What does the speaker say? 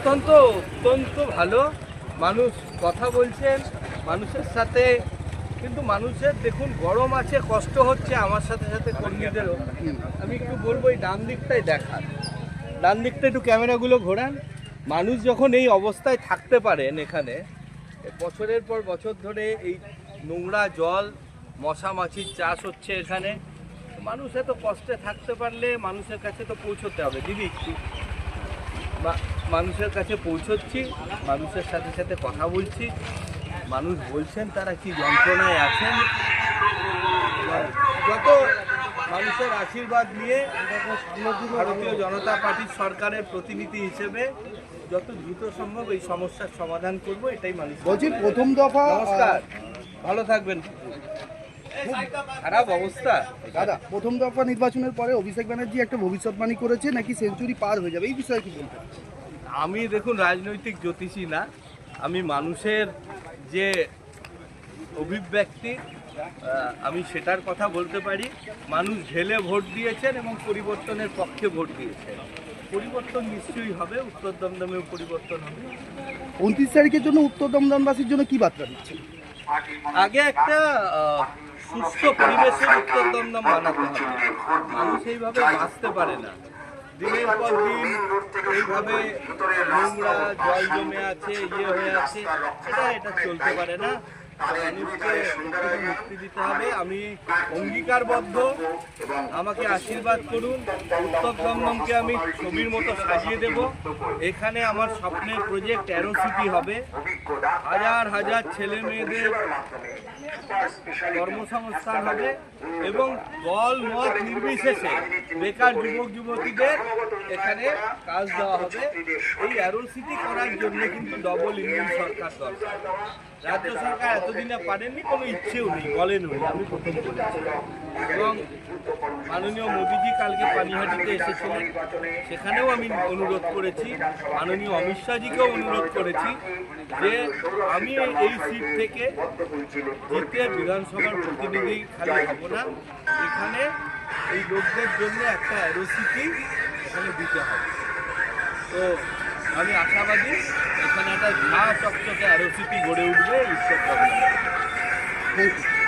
অত্যন্ত অত্যন্ত ভালো। মানুষ কথা বলছেন মানুষের সাথে, কিন্তু মানুষের দেখুন গরম আছে, কষ্ট হচ্ছে, আমার সাথে সাথে কর্মীদেরও। আমি একটু বলবো এই ডান দিকটাই দেখান, ডান দিকটা একটু ক্যামেরাগুলো ঘোরান। মানুষ যখন এই অবস্থায় থাকতে পারেন এখানে, বছরের পর বছর ধরে এই নোংরা জল, মশা মাছির চাষ হচ্ছে এখানে, মানুষ এত কষ্টে থাকতে পারলে মানুষের কাছে তো পৌঁছতে হবে। দিদি একটু মানুষের কাছে পৌঁছচ্ছি, মানুষের সাথে সাথে কথা বলছি, মানুষ বলছেন তারা কি যন্ত্রণায় আছেন। যত মানুষের আশীর্বাদ নিয়ে ভারতীয় জনতা পার্টির সরকারের প্রতিনিধি হিসেবে যত দ্রুত সম্ভব এই সমস্যার সমাধান করব, এটাই মানুষ বলছি। প্রথম দফা, নমস্কার, ভালো থাকবেন। খুব খারাপ অবস্থা দাদা, প্রথম দফা নির্বাচনের পরে অভিষেক ব্যানার্জি একটা ভবিষ্যৎবাণী করেছে নাকি সেঞ্চুরি পার হয়ে যাবে, এই বিষয়ে কি বলবেন? আমি দেখুন রাজনৈতিক জ্যোতিষী না, আমি মানুষের যে অভিব্যক্তি আমি সেটার কথা বলতে পারি। মানুষ ঢেলে ভোট দিয়েছেন এবং পরিবর্তনের পক্ষে ভোট দিয়েছেন। পরিবর্তন নিশ্চয়ই হবে, উত্তর দমদমেও পরিবর্তন হবে। 29 তারিখের জন্য উত্তর দমদমবাসীর জন্য কি বার্তা দিচ্ছেন? আগে একটা সুস্থ পরিবেশের উত্তর দমদম বানাতে হবে। মানুষ এইভাবে বাঁচতে পারে না, দিনের পর দিন এইভাবে নোংরা জল জমে আছে, হয়ে আছে, এটা চলতে পারে না। মানুষকে মুক্তি দিতে হবে। আমি অঙ্গীকারবদ্ধ, আমাকে আশীর্বাদ করুন। উত্তর দমদমকে আমি ছবির মতো সাজিয়ে দেব। এখানে আমার স্বপ্নের প্রজেক্ট অ্যারো সিটি হবে। হাজার হাজার ছেলে মেয়েদের কর্মসংস্থান হবে এবং দল মত নির্বিশেষে বেকার যুবক যুবতীদের এখানে কাজ দেওয়া হবে। এই অ্যারো সিটি করার জন্য কিন্তু ডবল ইঞ্জিন সরকার দরকার। রাজ্য সরকার এতদিনে পারেননি, কোনো ইচ্ছেও নেই, বলেন উনি, আমি প্রথম বলেছি। এবং মাননীয় মোদীজি কালকে পানিহাটিতে এসেছিলেন, সেখানেও আমি অনুরোধ করেছি, মাননীয় অমিত শাহজিকেও অনুরোধ করেছি যে আমি এই সিট থেকে জিতে বিধানসভার প্রতিনিধি খালি হব না, এখানে এই লোকদের জন্য একটা অ্যারো সিটি এখানে দিতে হবে। তো আমি আশাবাদী এখানে একটা ঝাঁ চকচকে অ্যারো সিটি গড়ে উঠবে উত্তর দমদমে। Thank you.